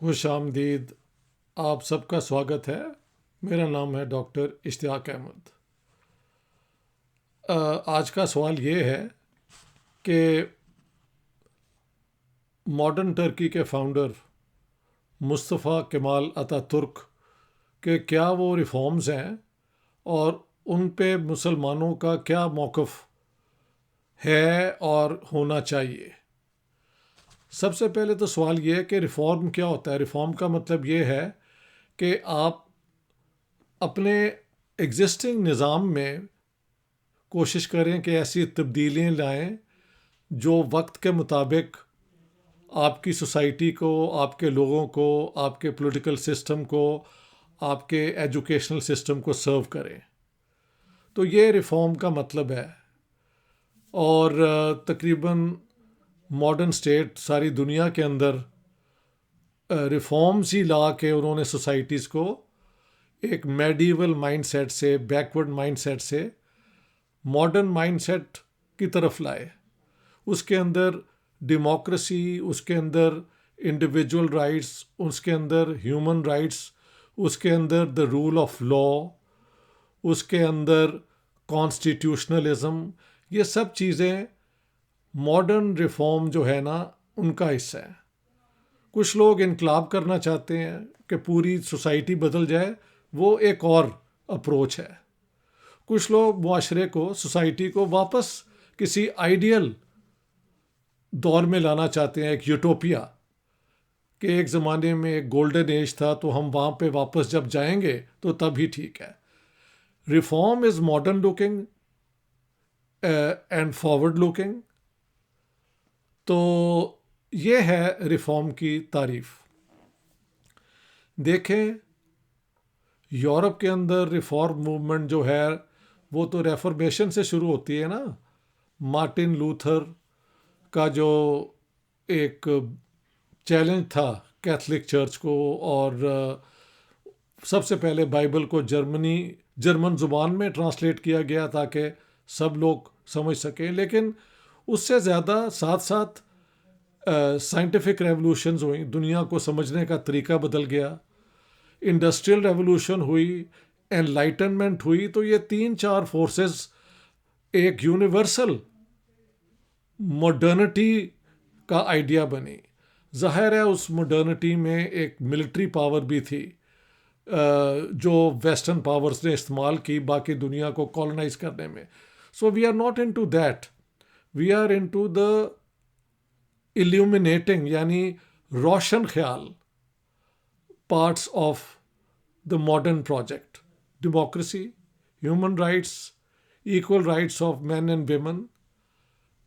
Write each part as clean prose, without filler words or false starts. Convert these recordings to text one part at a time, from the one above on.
خوش آمدید. آپ سب کا سواگت ہے. میرا نام ہے ڈاکٹر اشتیاق احمد. آج کا سوال یہ ہے کہ ماڈرن ٹرکی کے فاؤنڈر مصطفیٰ کمال اتا ترک کے کیا وہ ریفارمز ہیں اور ان پہ مسلمانوں کا کیا موقف ہے اور ہونا چاہیے. سب سے پہلے تو سوال یہ ہے کہ ریفارم کیا ہوتا ہے. ریفارم کا مطلب یہ ہے کہ آپ اپنے ایگزسٹنگ نظام میں کوشش کریں کہ ایسی تبدیلیاں لائیں جو وقت کے مطابق آپ کی سوسائٹی کو، آپ کے لوگوں کو، آپ کے پولیٹیکل سسٹم کو، آپ کے ایجوکیشنل سسٹم کو سرو کریں. تو یہ ریفارم کا مطلب ہے. اور تقریباً ماڈرن اسٹیٹ ساری دنیا کے اندر ریفارمز ہی لا کے انہوں نے سوسائٹیز کو ایک میڈیول مائنڈ سیٹ سے، بیکورڈ مائنڈ سیٹ سے ماڈرن مائنڈ سیٹ کی طرف لائے. اس کے اندر ڈیموکریسی، اس کے اندر انڈیویجول رائٹس، اس کے اندر ہیومن رائٹس، اس کے اندر دا رول آف لا، اس کے اندر کانسٹیٹیوشنلزم، یہ سب چیزیں ماڈرن ریفارم جو ہے نا ان کا حصہ ہے. کچھ لوگ انقلاب کرنا چاہتے ہیں کہ پوری سوسائٹی بدل جائے، وہ ایک اور اپروچ ہے. کچھ لوگ معاشرے کو، سوسائٹی کو واپس کسی آئیڈیل دور میں لانا چاہتے ہیں، ایک یوٹوپیا، کہ ایک زمانے میں ایک گولڈن ایج تھا تو ہم وہاں پہ واپس جب جائیں گے تو تب ہی ٹھیک ہے. Reform is modern looking and forward looking. تو یہ ہے ریفارم کی تعریف. دیکھیں یورپ کے اندر ریفارم موومنٹ جو ہے وہ تو ریفارمیشن سے شروع ہوتی ہے نا. مارٹن لوتھر کا جو ایک چیلنج تھا کیتھولک چرچ کو، اور سب سے پہلے بائبل کو جرمن زبان میں ٹرانسلیٹ کیا گیا تاکہ سب لوگ سمجھ سکیں. لیکن اس سے زیادہ ساتھ ساتھ سائنٹیفک ریولوشنز ہوئیں، دنیا کو سمجھنے کا طریقہ بدل گیا. انڈسٹریل ریولوشن ہوئی، انلائٹنمنٹ ہوئی. تو یہ 3-4 فورسز ایک یونیورسل ماڈرنٹی کا آئیڈیا بنی. ظاہر ہے اس ماڈرنٹی میں ایک ملٹری پاور بھی تھی جو ویسٹرن پاورز نے استعمال کی باقی دنیا کو کالونائز کرنے میں. So we are not into that. We are into the illuminating یعنی روشن خیال parts of the modern project. Democracy, human rights, equal rights of men and women,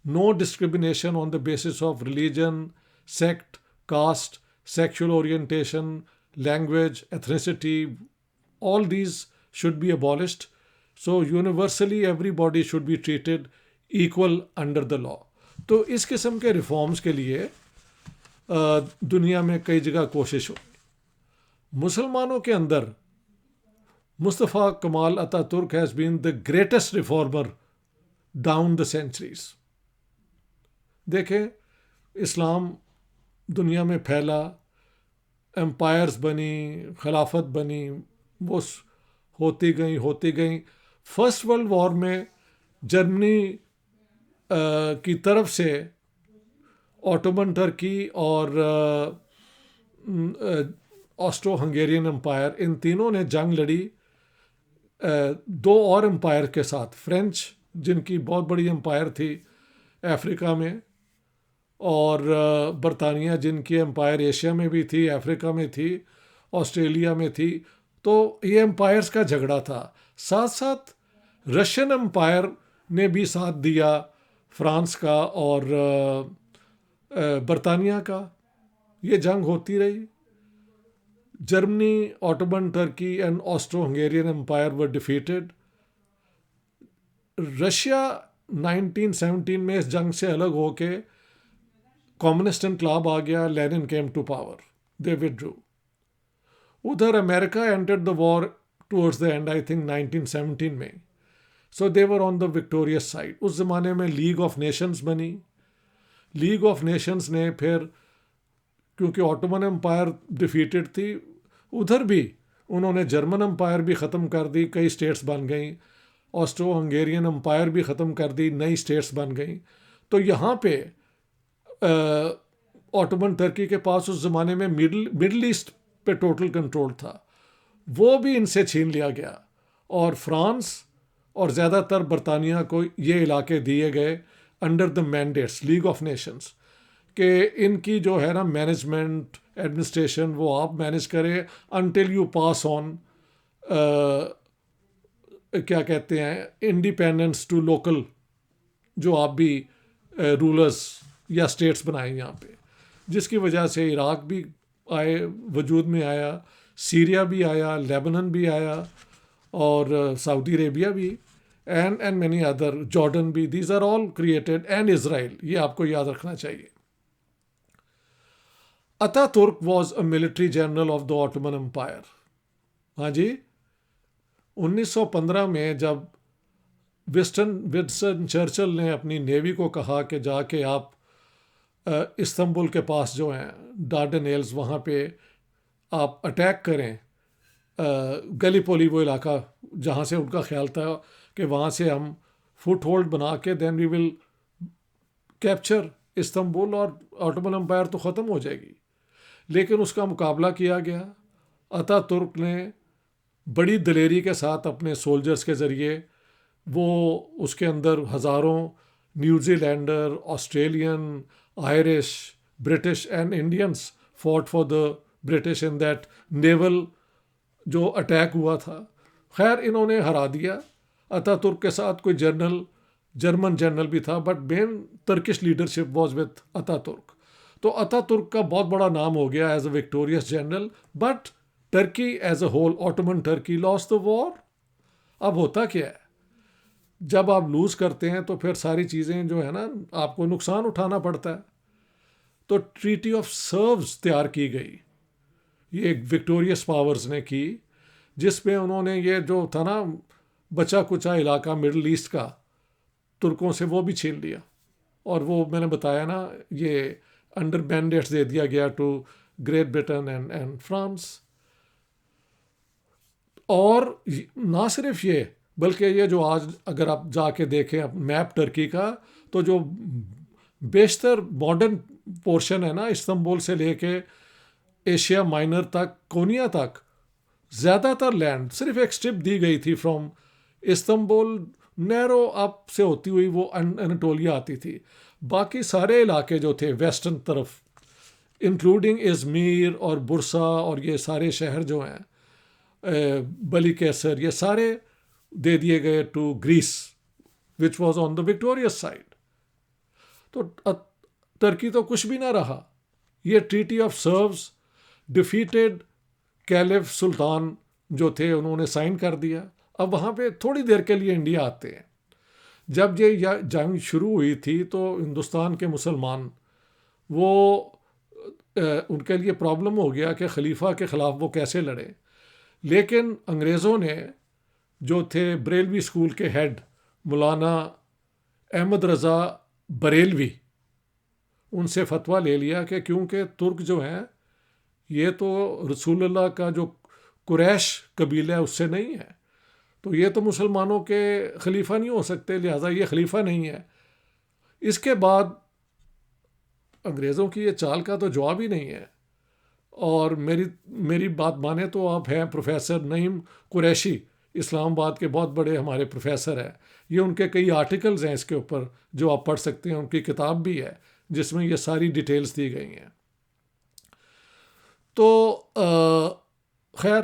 no discrimination on the basis of religion, sect, caste, sexual orientation, language, ethnicity. All these should be abolished. So universally everybody should be treated equal under the law. تو اس قسم کے reforms کے لیے دنیا میں کئی جگہ کوشش ہوئی. مسلمانوں کے اندر مصطفیٰ کمال اتا ترک has been the greatest reformer down the centuries. دیکھیں اسلام دنیا میں پھیلا، امپائرز بنی، خلافت بنی، وہ ہوتی گئیں. فرسٹ ورلڈ وار میں جرمنی کی طرف سے آٹومن ٹرکی اور آسٹرو ہنگیرین امپائر، ان تینوں نے جنگ لڑی 2 اور امپائر کے ساتھ. فرینچ جن کی بہت بڑی امپائر تھی افریقہ میں، اور برطانیہ جن کی امپائر ایشیا میں بھی تھی، افریقہ میں تھی، آسٹریلیا میں تھی. تو یہ امپائرز کا جھگڑا تھا. ساتھ ساتھ رشین امپائر نے بھی ساتھ دیا، فرانس کا اور برطانیہ کا. یہ جنگ ہوتی رہی. Germany, Ottoman Turkey and Austro Hungarian empire were defeated. Russia 1917 میں اس جنگ سے الگ ہو کے کمیونسٹ انقلاب آ گیا. Lenin came to power, they withdrew. ادھر امریکہ entered the war towards the end, I think 1917 میں. So they were on the victorious side. اس زمانے میں لیگ آف نیشنز بنی. لیگ آف نیشنز نے پھر کیونکہ آٹومن امپائر ڈیفیٹڈ تھی، ادھر بھی انہوں نے جرمن امپائر بھی ختم کر دی، کئی اسٹیٹس بن گئیں، آسٹرو ہنگیرین امپائر بھی ختم کر دی، نئی اسٹیٹس بن گئیں. تو یہاں پہ آٹومن ٹرکی کے پاس اس زمانے میں مڈل ایسٹ پہ ٹوٹل کنٹرول تھا، وہ بھی ان سے چھین لیا گیا، اور فرانس اور زیادہ تر برطانیہ کو یہ علاقے دیے گئے under the mandates league of nations, کہ ان کی جو ہے نا مینجمنٹ ایڈمنسٹریشن وہ آپ مینج کریں انٹل یو پاس آن کیا کہتے ہیں انڈیپینڈنس ٹو لوکل، جو آپ بھی رولرز یا اسٹیٹس بنائیں یہاں پہ، جس کی وجہ سے عراق بھی وجود میں آیا، سیریا بھی آیا، لیبنن بھی آیا، اور سعودی عربیہ بھی، اینڈ مینی ادر، جارڈن بھی، these are all created, and Israel. یہ آپ کو یاد رکھنا چاہیے. Ataturk was a military general of the Ottoman empire. ہاں جی، 1915 میں جب ونسٹن چرچل نے اپنی نیوی کو کہا کہ جا کے آپ استنبول کے پاس جو ہیں ڈارڈنیلز، وہاں پہ آپ اٹیک کریں، گلی پولی وہ علاقہ جہاں سے ان کا خیال تھا کہ وہاں سے ہم فٹ ہولڈ بنا کے دین وی ول کیپچر استنبول اور آٹومن امپائر تو ختم ہو جائے گی. لیکن اس کا مقابلہ کیا گیا. اتا ترک نے بڑی دلیری کے ساتھ اپنے سولجرز کے ذریعے وہ اس کے اندر ہزاروں New Zealander, Australian, Irish, British and Indians fought for the British in that naval جو اٹیک ہوا تھا. خیر انہوں نے ہرا دیا. اتا ترک کے ساتھ کوئی جرمن جنرل بھی تھا، but main Turkish leadership was with Ataturk. تو اتا ترک کا بہت بڑا نام ہو گیا as a victorious general, but Turkey as a whole, Ottoman Turkey lost the war. اب ہوتا کیا ہے، جب آپ لوز کرتے ہیں تو پھر ساری چیزیں جو ہے نا آپ کو نقصان اٹھانا پڑتا ہے. تو ٹریٹی آف سروز تیار کی گئی، یہ ایک وکٹوریس پاورز نے کی، جس میں انہوں نے یہ جو تھا نا بچا کچا علاقہ مڈل ایسٹ کا ترکوں سے وہ بھی چھین لیا، اور وہ میں نے بتایا نا یہ انڈر مینڈیٹس دے دیا گیا to Great Britain and France. اور نہ صرف یہ، بلکہ یہ جو آج اگر آپ جا کے دیکھیں میپ ٹرکی کا، تو جو بیشتر ماڈرن پورشن ہے نا استنبول سے لے کے ایشیا مائنر تک، کونیا تک، زیادہ تر لینڈ صرف ایک اسٹرپ دی گئی تھی فرام استنبول نیرو اپ سے ہوتی ہوئی وہ انٹولیا آتی تھی. باقی سارے علاقے جو تھے ویسٹرن طرف انکلوڈنگ ازمیر اور برسا اور یہ سارے شہر جو ہیں بلی کیسر، یہ سارے دے دیے گئے to Greece which was on the victorious side. تو ترکی تو کچھ بھی نہ رہا. یہ treaty of Sevres defeated caliph سلطان جو تھے انہوں نے سائن کر دیا. اب وہاں پہ تھوڑی دیر کے لیے انڈیا آتے ہیں. جب یہ جنگ شروع ہوئی تھی تو ہندوستان کے مسلمان وہ ان کے لیے پرابلم ہو گیا کہ خلیفہ کے خلاف وہ کیسے لڑے. لیکن انگریزوں نے جو تھے بریلوی اسکول کے ہیڈ مولانا احمد رضا بریلوی، ان سے فتویٰ لے لیا کہ کیونکہ ترک جو ہیں یہ تو رسول اللہ کا جو قریش قبیلہ ہے اس سے نہیں ہے، تو یہ تو مسلمانوں کے خلیفہ نہیں ہو سکتے، لہٰذا یہ خلیفہ نہیں ہے. اس کے بعد انگریزوں کی یہ چال کا تو جواب ہی نہیں ہے. اور میری بات مانیں تو آپ ہیں پروفیسر نعیم قریشی، اسلام آباد کے بہت بڑے ہمارے پروفیسر ہیں. یہ ان کے کئی آرٹیکلز ہیں اس کے اوپر جو آپ پڑھ سکتے ہیں. ان کی کتاب بھی ہے جس میں یہ ساری ڈیٹیلز دی گئی ہیں. تو خیر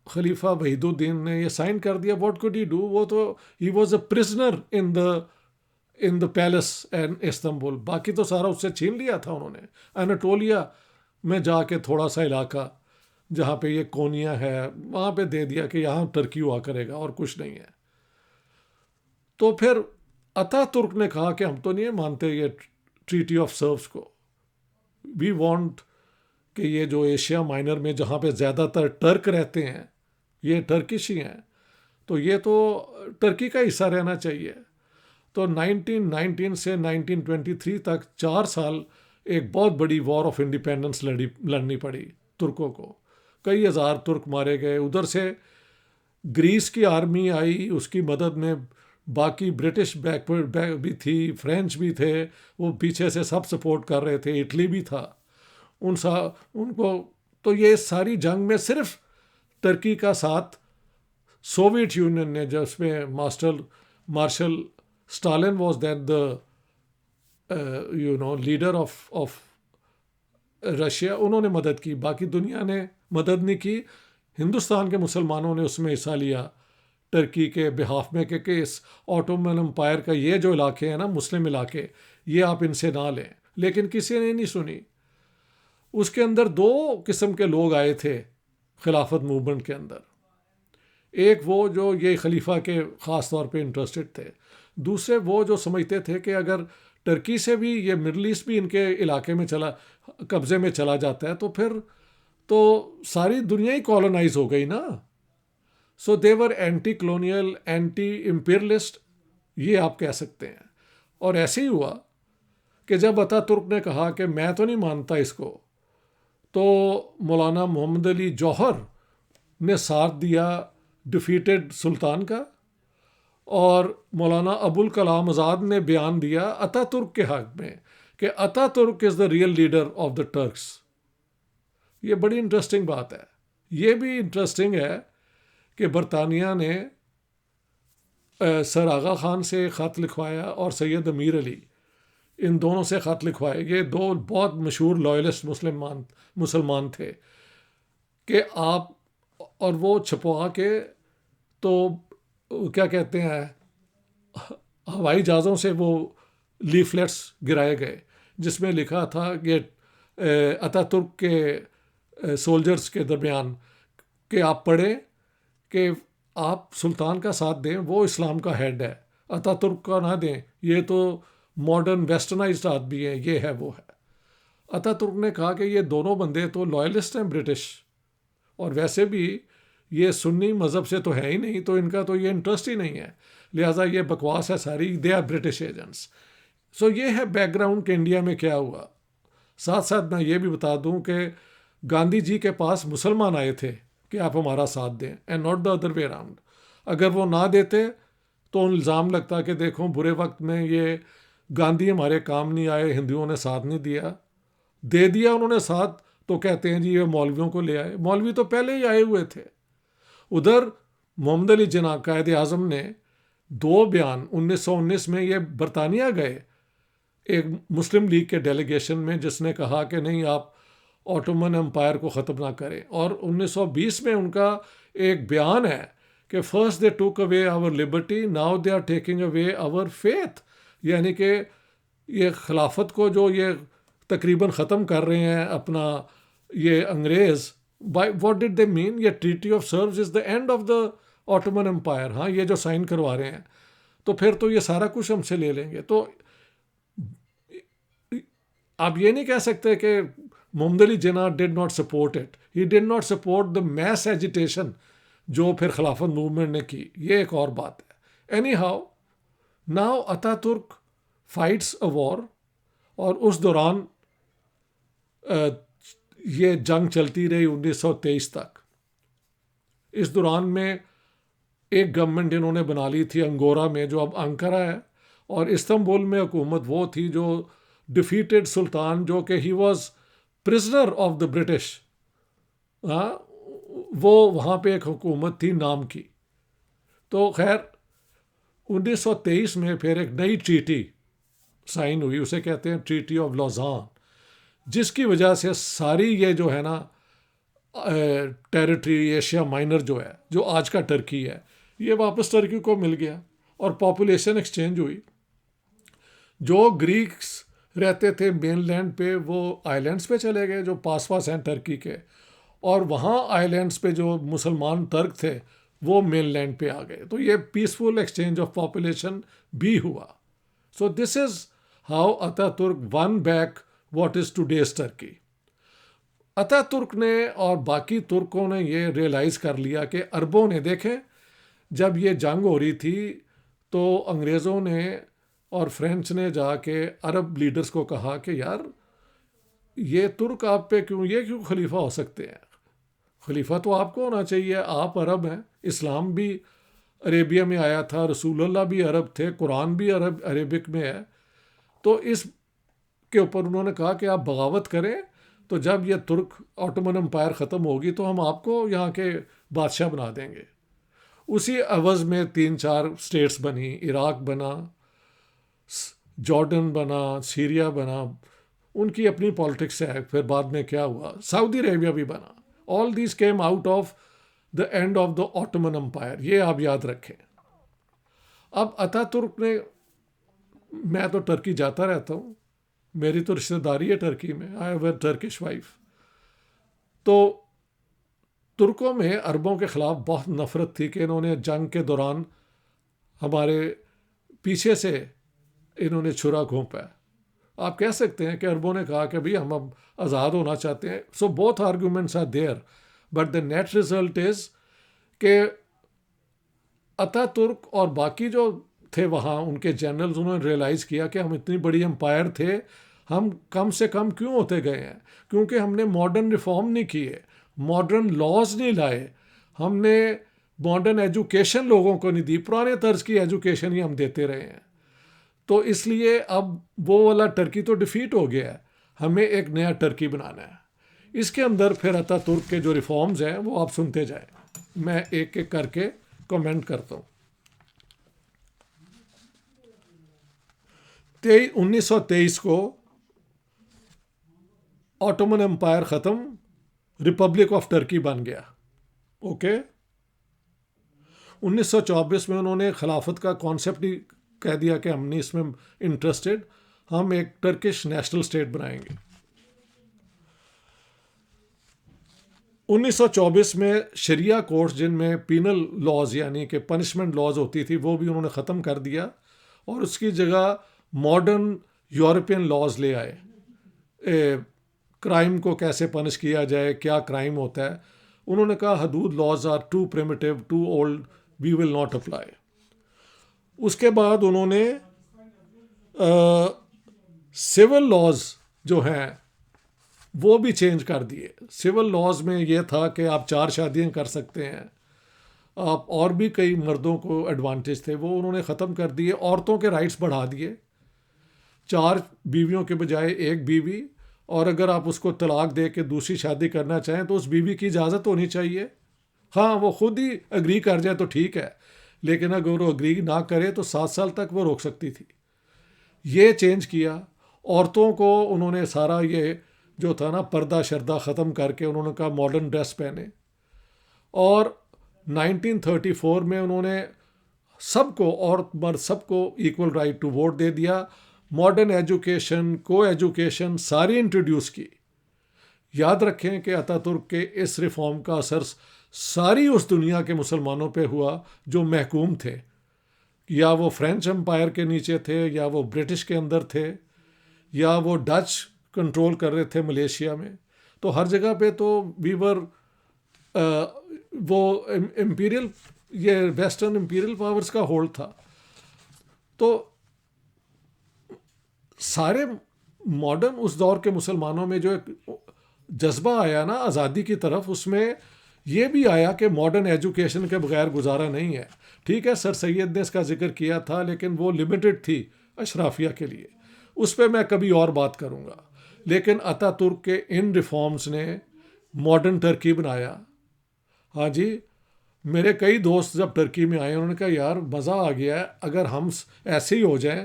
خلیفہ وحید الدین نے یہ سائن کر دیا. What could he do? وہ تو he was a prisoner in the palace and Istanbul. باقی تو سارا اس سے چھین لیا تھا انہوں نے. اناٹولیا میں جا کے تھوڑا سا علاقہ جہاں پہ یہ کونیا ہے وہاں پہ دے دیا کہ یہاں ترکی ہوا کرے گا اور کچھ نہیں ہے. تو پھر اتا ترک نے کہا کہ ہم تو نہیں مانتے یہ ٹریٹی آف سروز کو. وی وانٹ کہ یہ جو ایشیا مائنر میں جہاں پہ زیادہ تر ٹرک رہتے ہیں یہ ٹرکش ہی ہیں، تو یہ تو ٹرکی کا حصہ رہنا چاہیے. تو 1919 سے 1923 تک 4 سال ایک بہت بڑی وار آف انڈیپینڈنس لڑنی پڑی ترکوں کو. کئی ہزار ترک مارے گئے. ادھر سے گریس کی آرمی آئی اس کی مدد میں, باقی برٹش بیکورڈ بھی تھی, فرینچ بھی تھے, وہ پیچھے سے سب سپورٹ کر رہے تھے, اٹلی بھی تھا. ان کو تو یہ ساری جنگ میں صرف ترکی کا ساتھ سوویٹ یونین نے, جس میں Marshal Stalin was then the leader of Russia, انہوں نے مدد کی, باقی دنیا نے مدد نہیں کی. ہندوستان کے مسلمانوں نے اس میں حصہ لیا ٹرکی کے بہاف میں کہ اس آٹومن امپائر کا یہ جو علاقے ہیں نا, مسلم علاقے, یہ آپ ان سے نہ لیں. لیکن کسی نے نہیں سنی. اس کے اندر دو قسم کے لوگ آئے تھے خلافت موومنٹ کے اندر. ایک وہ جو یہ خلیفہ کے خاص طور پہ انٹرسٹڈ تھے, دوسرے وہ جو سمجھتے تھے کہ اگر ٹرکی سے بھی یہ مڈل ایسٹ بھی ان کے علاقے میں قبضے میں چلا جاتا ہے تو پھر تو ساری دنیا ہی کالونائز ہو گئی نا. سو دے ور اینٹی کلونیل, اینٹی امپیرلسٹ, یہ آپ کہہ سکتے ہیں. اور ایسے ہی ہوا کہ جب عطا ترک نے کہا کہ میں تو نہیں مانتا اس کو, تو مولانا محمد علی جوہر نے ساتھ دیا ڈیفیٹڈ سلطان کا, اور مولانا ابوالکلام آزاد نے بیان دیا عطا ترک کے حق میں کہ Ataturk is the real leader of the Turks. یہ بڑی انٹرسٹنگ بات ہے. یہ بھی انٹرسٹنگ ہے کہ برطانیہ نے سر آغا خان سے خط لکھوایا اور سید امیر علی, ان دونوں سے خط لکھوائے. یہ دو بہت مشہور لائلسٹ مسلمان تھے کہ آپ, اور وہ چھپوا کے تو کیا کہتے ہیں ہوائی جہازوں سے وہ لیفلیٹس گرائے گئے جس میں لکھا تھا کہ عطا ترک کے سولجرز کے درمیان کہ آپ پڑھیں کہ آپ سلطان کا ساتھ دیں, وہ اسلام کا ہیڈ ہے, عطا ترک کا نہ دیں, یہ تو ماڈرن ویسٹرنائزڈ آدمی ہے, یہ ہے وہ ہے. عطا ترک نے کہا کہ یہ دونوں بندے تو لائلسٹ ہیں برٹش, اور ویسے بھی یہ سنی مذہب سے تو ہے ہی نہیں, تو ان کا تو یہ انٹرسٹ ہی نہیں ہے, لہٰذا یہ بکواس ہے ساری, دے آر برٹش ایجنٹس. سو یہ ہے بیک گراؤنڈ کہ انڈیا میں کیا ہوا. ساتھ ساتھ میں یہ بھی بتا دوں کہ گاندھی جی کے پاس مسلمان آئے تھے کہ آپ ہمارا ساتھ دیں, and not the other way around. اگر وہ نہ دیتے تو الزام لگتا کہ دیکھو برے وقت میں یہ گاندھی ہمارے کام نہیں آئے, ہندوؤں نے ساتھ نہیں دیا. دے دیا انہوں نے ساتھ تو کہتے ہیں جی یہ مولویوں کو لے آئے. مولوی تو پہلے ہی آئے ہوئے تھے. ادھر محمد علی جناح قائد اعظم نے 2 بیان 1919 میں یہ برطانیہ گئے ایک مسلم لیگ کے ڈیلیگیشن میں, جس نے کہا کہ نہیں آپ آٹومن امپائر کو ختم نہ کریں, اور 1920 میں ان کا ایک بیان ہے کہ first they took away our liberty, now they are taking away our faith. یعنی کہ یہ خلافت کو جو یہ تقریباً ختم کر رہے ہیں اپنا یہ انگریز, واٹ ڈڈ دے مین, یہ treaty of Sevres is the end of the Ottoman empire. ہاں یہ جو سائن کروا رہے ہیں تو پھر تو یہ سارا کچھ ہم سے لے لیں گے. تو آپ یہ نہیں کہہ سکتے کہ Muhammad Ali Jinnah did not support it, he did not support the mass agitation جو پھر خلافت موومنٹ نے کی. یہ ایک اور بات ہے. اینی ہاؤ ناؤ عطا ترک فائٹس اے وار, اور اس دوران یہ جنگ چلتی رہی 1923 تک. اس دوران میں ایک گورنمنٹ انہوں نے بنا لی تھی انگورا میں, جو اب انکارا ہے, اور استنبول میں حکومت وہ تھی جو ڈیفیٹڈ سلطان, جو کہ he was prisoner of the British, وہ وہاں پہ ایک حکومت تھی نام کی. تو خیر 1923 میں پھر ایک نئی ٹریٹی سائن ہوئی, اسے کہتے ہیں ٹریٹی آف لوزان, جس کی وجہ سے ساری یہ جو ہے نا ٹیریٹری ایشیا مائنر جو ہے, جو آج کا ٹرکی ہے, یہ واپس ٹرکی کو مل گیا, اور پاپولیشن ایکسچینج ہوئی. جو گریکس رہتے تھے مین لینڈ پہ وہ آئی لینڈس پہ چلے گئے جو پاس ہیں ٹرکی کے, اور وہاں آئی لینڈس پہ جو مسلمان ترک تھے وہ مین لینڈ پہ آ گئے. تو یہ پیسفل ایکسچینج آف پاپولیشن بھی ہوا. سو دس از how Ataturk won back what is today's Turkey. Ataturk نے اور باقی ترکوں نے یہ ریئلائز کر لیا کہ عربوں نے, دیکھیں جب یہ جنگ ہو رہی تھی تو انگریزوں نے اور فرینچ نے جا کے عرب لیڈرز کو کہا کہ یار یہ ترک آپ پہ یہ کیوں خلیفہ ہو سکتے ہیں؟ خلیفہ تو آپ کو ہونا چاہیے، آپ عرب ہیں، اسلام بھی عربیہ میں آیا تھا، رسول اللہ بھی عرب تھے، قرآن بھی عربک میں ہے. تو اس کے اوپر انہوں نے کہا کہ آپ بغاوت کریں، تو جب یہ ترک آٹومن امپائر ختم ہوگی تو ہم آپ کو یہاں کے بادشاہ بنا دیں گے. اسی عوض میں 3-4 اسٹیٹس بنی، عراق بنا، جارڈن بنا، سیریا بنا. ان کی اپنی پالیٹکس ہے. پھر بعد میں کیا ہوا، سعودی عربیہ بھی بنا. All these came out of the end of the Ottoman empire. یہ آپ یاد رکھیں. اب اتا ترک نے، میں تو ٹرکی جاتا رہتا ہوں، میری تو رشتہ داری ہے ٹرکی میں، I have a Turkish wife. تو ترکوں میں عربوں کے خلاف بہت نفرت تھی کہ انہوں نے جنگ کے دوران ہمارے پیچھے سے انہوں نے چھرا گھونپا ہے. آپ کہہ سکتے ہیں کہ عربوں نے کہا کہ بھئی ہم اب آزاد ہونا چاہتے ہیں. So both arguments are there, but the net result is کہ اتا ترک اور باقی جو تھے وہاں ان کے جنرلز، انہوں نے ریئلائز کیا کہ ہم اتنی بڑی امپائر تھے، ہم کم سے کم کیوں ہوتے گئے ہیں؟ کیونکہ ہم نے ماڈرن ریفارم نہیں کیے، ماڈرن لاز نہیں لائے، ہم نے ماڈرن ایجوکیشن لوگوں کو نہیں دی، پرانے طرز کی ایجوکیشن ہی ہم دیتے رہے ہیں. تو اس لیے اب وہ والا ٹرکی تو ڈیفیٹ ہو گیا ہے، ہمیں ایک نیا ٹرکی بنانا ہے. اس کے اندر پھر اتا ترک کے جو ریفارمز ہیں وہ آپ سنتے جائیں، میں ایک ایک کر کے کمنٹ کرتا ہوں. 1923 کو آٹومن امپائر ختم، ریپبلک آف ٹرکی بن گیا. اوکے. 1924 میں انہوں نے خلافت کا کانسیپٹ ہی کہہ دیا کہ ہم نہیں اس میں انٹرسٹڈ، ہم ایک ٹرکش نیشنل اسٹیٹ بنائیں گے. 1924 میں شریعہ کورٹس جن میں پینل لاز یعنی کہ پنشمنٹ لاز ہوتی تھی وہ بھی انہوں نے ختم کر دیا، اور اس کی جگہ ماڈرن یورپین لاز لے آئے. کرائم کو کیسے پنش کیا جائے، کیا کرائم ہوتا ہے. انہوں نے کہا حدود laws are too primitive, too old, we will not apply. اس کے بعد انہوں نے سول لاز جو ہیں وہ بھی چینج کر دیے. سول لاز میں یہ تھا کہ آپ 4 شادیاں کر سکتے ہیں، آپ اور بھی کئی مردوں کو ایڈوانٹیج تھے وہ انہوں نے ختم کر دیے. عورتوں کے رائٹس بڑھا دیے، 4 بیویوں کے بجائے 1 بیوی، اور اگر آپ اس کو طلاق دے کے دوسری شادی کرنا چاہیں تو اس بیوی کی اجازت ہونی چاہیے. ہاں وہ خود ہی اگری کر جائے تو ٹھیک ہے، لیکن اگر وہ اگری نہ کرے تو 7 سال تک وہ روک سکتی تھی. یہ چینج کیا. عورتوں کو انہوں نے سارا یہ جو تھا نا پردہ شردہ ختم کر کے انہوں نے کہا ماڈرن ڈریس پہنے. اور 1934 میں انہوں نے سب کو، عورت مرد سب کو ایکول رائٹ ٹو ووٹ دے دیا. ماڈرن ایجوکیشن، کو ایجوکیشن ساری انٹروڈیوس کی. یاد رکھیں کہ اتا ترک کے اس ریفارم کا اثر ساری اس دنیا کے مسلمانوں پہ ہوا جو محکوم تھے، یا وہ فرینچ امپائر کے نیچے تھے، یا وہ برٹش کے اندر تھے، یا وہ ڈچ کنٹرول کر رہے تھے ملیشیا میں. تو ہر جگہ پہ تو ویور وہ امپیریل، یہ ویسٹرن امپیریل پاورز کا ہولڈ تھا. تو سارے ماڈرن اس دور کے مسلمانوں میں جو ایک جذبہ آیا نا آزادی کی طرف، اس میں یہ بھی آیا کہ ماڈرن ایجوکیشن کے بغیر گزارا نہیں ہے. ٹھیک ہے سر سید نے اس کا ذکر کیا تھا، لیکن وہ لمیٹڈ تھی اشرافیہ کے لیے، اس پہ میں کبھی اور بات کروں گا. لیکن اتا ترک کے ان ریفارمز نے ماڈرن ٹرکی بنایا. ہاں جی، میرے کئی دوست جب ٹرکی میں آئے انہوں نے کہا یار مزہ آ گیا ہے، اگر ہم ایسے ہی ہو جائیں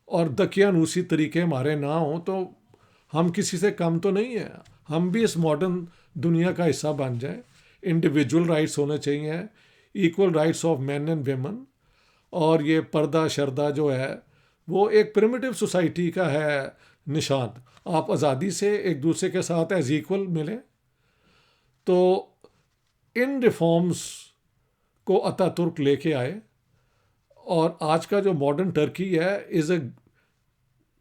اور دقیانوسی طریقے ہمارے نہ ہوں تو ہم کسی سے کم تو نہیں ہیں، ہم بھی اس ماڈرن دنیا کا حصہ بن جائیں. انڈیویجول رائٹس ہونے چاہیے، equal rights of men and women. اور یہ پردہ شردہ جو ہے وہ ایک پریمیٹیو سوسائٹی کا ہے نشان. آپ آزادی سے ایک دوسرے کے ساتھ ایز ایکول ملیں. تو ان ریفارمز کو اتا ترک لے کے آئے، اور آج کا جو ماڈرن ٹرکی ہے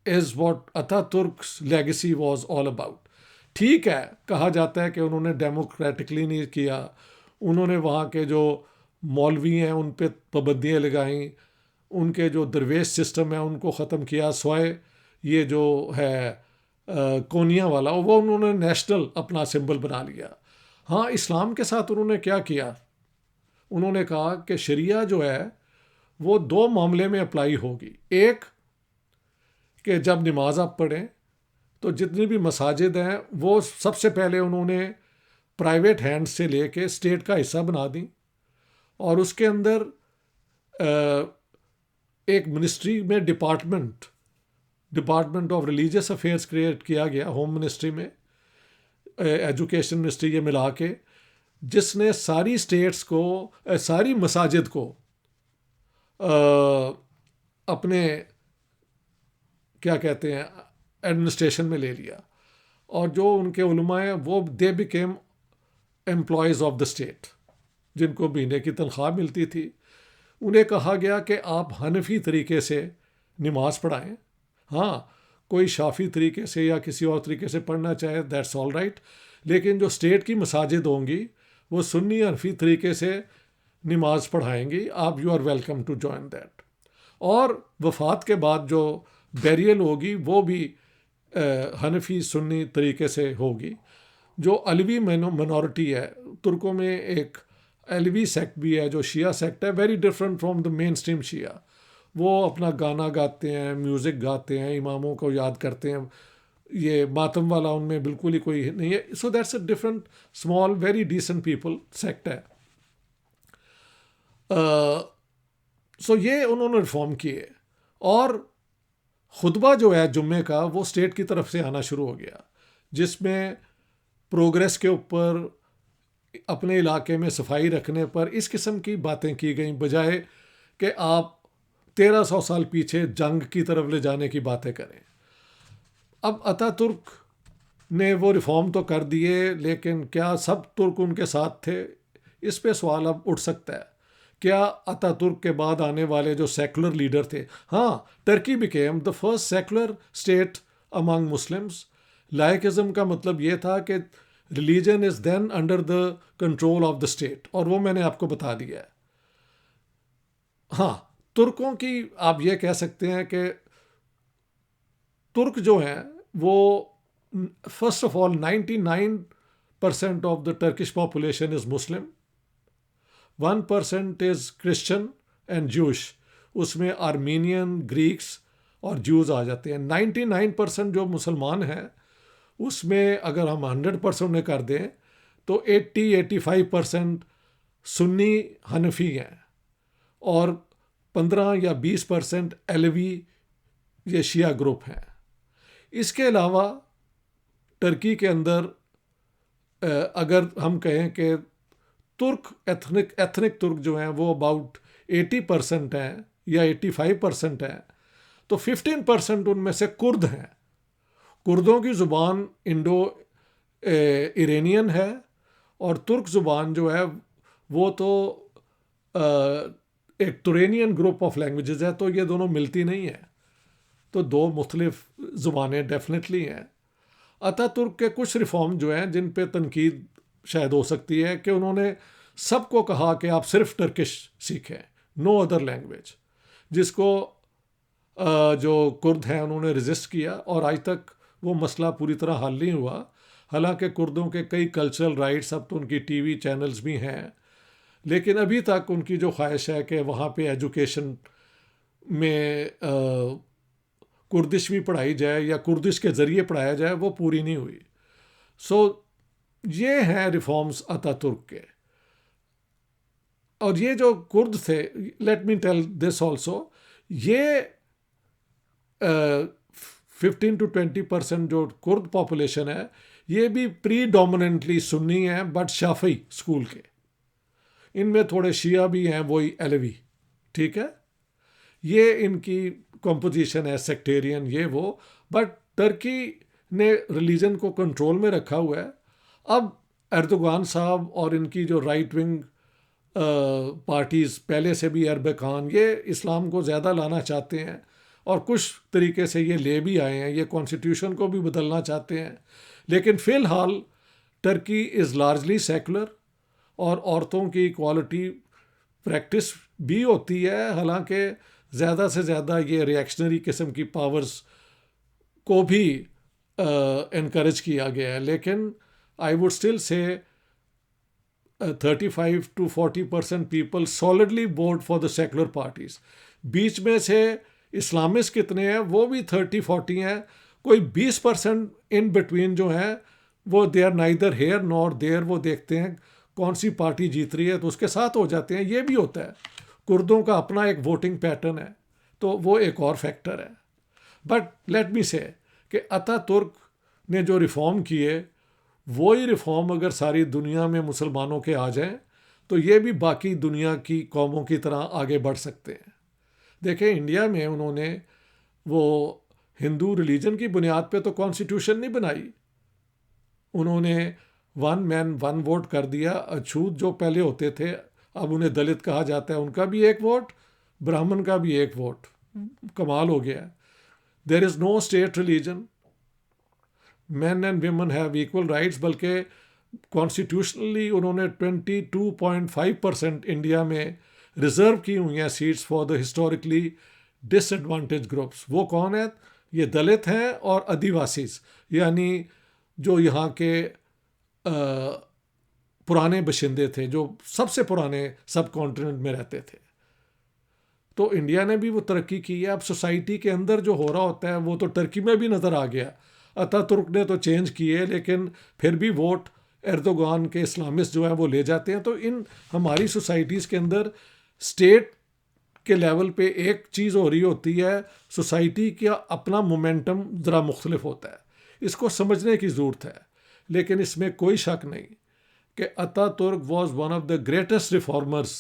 از واٹ اتا ترکس لیگیسی واز آل اباؤٹ. ٹھیک ہے کہا جاتا ہے کہ انہوں نے ڈیموکریٹکلی نہیں کیا، انہوں نے وہاں کے جو مولوی ہیں ان پہ پابندیاں لگائیں، ان کے جو درویش سسٹم ہے ان کو ختم کیا، سوائے یہ جو ہے کونیا والا، وہ انہوں نے نیشنل اپنا سمبل بنا لیا. ہاں اسلام کے ساتھ انہوں نے کیا کیا، انہوں نے کہا کہ شریعہ جو ہے وہ دو معاملے میں اپلائی ہوگی. ایک کہ جب نماز آپ پڑھیں تو جتنی بھی مساجد ہیں وہ سب سے پہلے انہوں نے پرائیویٹ ہینڈ سے لے کے اسٹیٹ کا حصہ بنا دیں، اور اس کے اندر ایک منسٹری میں department of religious affairs create کیا گیا، ہوم منسٹری میں ایجوکیشن منسٹری یہ ملا کے، جس نے ساری اسٹیٹس کو ساری مساجد کو اپنے کیا کہتے ہیں ایڈمنسٹریشن میں لے لیا. اور جو ان کے علماء ہیں وہ they became employees of the state, جن کو مہینے کی تنخواہ ملتی تھی. انہیں کہا گیا کہ آپ حنفی طریقے سے نماز پڑھائیں، ہاں کوئی شافی طریقے سے یا کسی اور طریقے سے پڑھنا چاہے دیٹس آل رائٹ، لیکن جو اسٹیٹ کی مساجد ہوں گی وہ سنی حنفی طریقے سے نماز پڑھائیں گی، آپ you are welcome to join that. اور وفات کے بعد جو بیریل ہوگی وہ بھی حنفی سنی طریقے سے ہوگی. جو علوی منورٹی ہے، ترکوں میں ایک علوی سیکٹ بھی ہے جو شیعہ سیکٹ ہے، very different from the mainstream شیعہ. وہ اپنا گانا گاتے ہیں، میوزک گاتے ہیں، اماموں کو یاد کرتے ہیں. یہ ماتم والا ان میں بالکل ہی کوئی نہیں ہے. So that's a different small very decent people sect ہے. سو یہ انہوں نے ریفارم کیے، اور خطبہ جو ہے جمعے کا وہ اسٹیٹ کی طرف سے آنا شروع ہو گیا، جس میں پروگریس کے اوپر، اپنے علاقے میں صفائی رکھنے پر اس قسم کی باتیں کی گئیں، بجائے کہ آپ 1300 سال پیچھے جنگ کی طرف لے جانے کی باتیں کریں. اب اتا ترک نے وہ ریفارم تو کر دیے، لیکن کیا سب ترک ان کے ساتھ تھے؟ اس پہ سوال اب اٹھ سکتا ہے. کیا اتا ترک کے بعد آنے والے جو سیکولر لیڈر تھے، ہاں Turkey became the first secular state among Muslims. Laicism کا مطلب یہ تھا کہ religion is then under the control of the state, اور وہ میں نے آپ کو بتا دیا ہے. ہاں ترکوں کی آپ یہ کہہ سکتے ہیں کہ ترک جو ہیں وہ first of all 99% of the Turkish population is Muslim, 1% is Christian and جوش. اس میں آرمینین، گریکس اور جوز آ جاتے ہیں. 99% جو مسلمان ہیں اس میں اگر ہم 100% میں کر دیں تو 80-85% سنی حنفی ہیں، اور 15 یا 20% علوی یہ شیعہ گروپ ہیں. اس کے علاوہ ٹرکی کے اندر اگر ہم کہیں کہ ترک ایتھنک ترک جو ہیں وہ اباؤٹ 80% ہیں یا 85% ہیں، تو 15% ان میں سے کرد ہیں. کردوں کی زبان انڈو ایرینین ہے، اور ترک زبان جو ہے وہ تو ایک تورینین گروپ آف لینگویجز ہے، تو یہ دونوں ملتی نہیں ہیں، تو دو مختلف زبانیں ڈیفینیٹلی ہیں. اتا ترک کے کچھ ریفارم جو ہیں جن پہ تنقید شاید ہو سکتی ہے کہ انہوں نے سب کو کہا کہ آپ صرف ٹرکش سیکھیں، نو ادر لینگویج، جس کو جو کرد ہیں انہوں نے ریزسٹ کیا، اور آج تک وہ مسئلہ پوری طرح حل نہیں ہوا. حالانکہ کردوں کے کئی کلچرل رائٹس، اب تو ان کی ٹی وی چینلز بھی ہیں، لیکن ابھی تک ان کی جو خواہش ہے کہ وہاں پہ ایجوکیشن میں کردش بھی پڑھائی جائے یا کردش کے ذریعے پڑھایا جائے، وہ پوری نہیں ہوئی. سو یہ ہیں ریفارمز اتا ترک کے. اور یہ جو کرد تھے، let me tell this also, یہ 15-20% جو کرد پاپولیشن ہے یہ بھی پری ڈومیننٹلی سنی ہے، بٹ شافعی اسکول کے. ان میں تھوڑے شیعہ بھی ہیں، وہی علوی، ٹھیک ہے. یہ ان کی کمپوزیشن ہے، سیکٹیرین یہ وہ. بٹ ٹرکی نے ریلیجن کو کنٹرول میں رکھا ہوا ہے. اب اردوغان صاحب اور ان کی جو رائٹ ونگ پارٹیز، پہلے سے بھی اربکان، یہ اسلام کو زیادہ لانا چاہتے ہیں، اور کچھ طریقے سے یہ لے بھی آئے ہیں، یہ کانسٹیٹیوشن کو بھی بدلنا چاہتے ہیں. لیکن فی الحال ٹرکی از لارجلی سیکولر، اور عورتوں کی ایکوالٹی پریکٹس بھی ہوتی ہے. حالانکہ زیادہ سے زیادہ یہ ریئیکشنری قسم کی پاورز کو بھی انکریج کیا گیا ہے. لیکن I would still say 35 to 40% people solidly vote for the secular parties. بیچ میں سے اسلامسٹ کتنے ہیں وہ بھی 30-40 ہیں. کوئی 20% ان بٹوین جو ہیں وہ دے آر نائدر ہیئر نور دیر. وہ دیکھتے ہیں کون سی پارٹی جیت رہی ہے تو اس کے ساتھ ہو جاتے ہیں. یہ بھی ہوتا ہے. کردوں کا اپنا ایک ووٹنگ پیٹرن ہے تو وہ ایک اور فیکٹر ہے. بٹ لیٹ می سے کہ اتا ترک نے جو ریفارم کیے وہی ریفارم اگر ساری دنیا میں مسلمانوں کے آ جائیں تو یہ بھی باقی دنیا کی قوموں کی طرح آگے بڑھ سکتے ہیں. دیکھیں انڈیا میں انہوں نے وہ ہندو ریلیجن کی بنیاد پہ تو کانسٹیٹیوشن نہیں بنائی. انہوں نے 1 مین 1 ووٹ کر دیا. اچھوت جو پہلے ہوتے تھے اب انہیں دلت کہا جاتا ہے, ان کا بھی ایک ووٹ, براہمن کا بھی ایک ووٹ. کمال ہو گیا. There is no state religion. Men and women have equal rights. بلکہ کانسٹیٹیوشنلی انہوں نے 22.5% انڈیا میں ریزرو کی ہوئی ہیں seats for the historically disadvantaged groups. وہ کون ہیں؟ یہ دلت ہیں اور آدیواسیز, یعنی جو یہاں کے پرانے باشندے تھے, جو سب سے پرانے سب کانٹیننٹ میں رہتے تھے. تو انڈیا نے بھی وہ ترقی کی ہے. اب سوسائٹی کے اندر جو ہو رہا ہوتا ہے وہ تو ٹرکی میں بھی نظر آ گیا. اتا ترک نے تو چینج کیے لیکن پھر بھی ووٹ ایردوغان کے اسلامسٹ جو ہیں وہ لے جاتے ہیں. تو ان ہماری سوسائٹیز کے اندر اسٹیٹ کے لیول پہ ایک چیز ہو رہی ہوتی ہے, سوسائٹی کا اپنا مومنٹم ذرا مختلف ہوتا ہے. اس کو سمجھنے کی ضرورت ہے. لیکن اس میں کوئی شک نہیں کہ Ataturk was one of the greatest reformers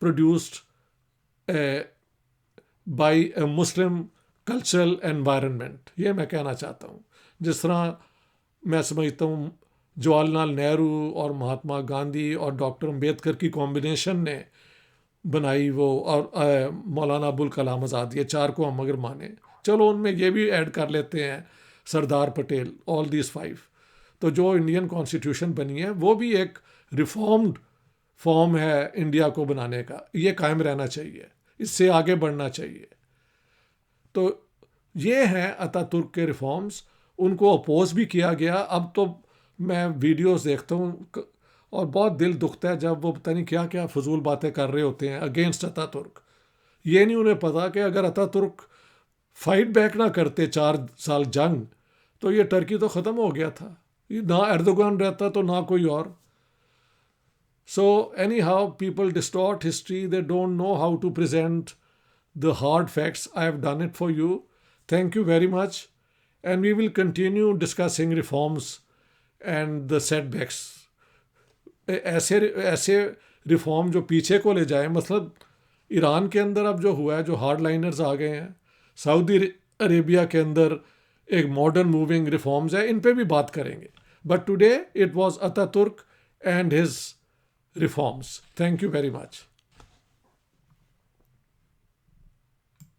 produced by a Muslim cultural environment. یہ میں کہنا چاہتا ہوں. جس طرح میں سمجھتا ہوں جواہر لال نہرو اور مہاتما گاندھی اور ڈاکٹر امبیڈکر کی کمبینیشن نے بنائی وہ, اور مولانا ابوالکلام آزاد, یہ 4 کو ہم اگر مانیں, چلو ان میں یہ بھی ایڈ کر لیتے ہیں سردار پٹیل, آل دیز 5. تو جو انڈین کانسٹیٹیوشن بنی ہے وہ بھی ایک ریفارمڈ فارم ہے انڈیا کو بنانے کا. یہ قائم رہنا چاہیے, اس سے آگے بڑھنا چاہیے. تو یہ ہیں اتا ترک کے ریفارمز. ان کو اپوز بھی کیا گیا. اب تو میں ویڈیوز دیکھتا ہوں اور بہت دل دکھتا ہے جب وہ پتہ نہیں کیا کیا فضول باتیں کر رہے ہوتے ہیں اگینسٹ اتا ترک. یہ نہیں انہیں پتا کہ اگر اتا ترک فائٹ بیک نہ کرتے 4 سال جنگ تو یہ ٹرکی تو ختم ہو گیا تھا. نہ ایردوغان رہتا تو نہ کوئی اور. So anyhow people distort history. They don't know how to present the hard facts. I have done it for you. Thank you very much. And we will continue discussing reforms and the setbacks. ایسے reform جو پیچھے کو لے جائیں. مطلب ایران کے اندر اب جو ہوا ہے, جو ہارڈ لائنرز آ گئے ہیں, سعودی عربیہ کے اندر ایک ماڈرن موونگ ریفارمز ہیں, ان پہ بھی بات کریں گے. بٹ ٹوڈے اٹ واز اتا ترک and his reforms. Thank you very much.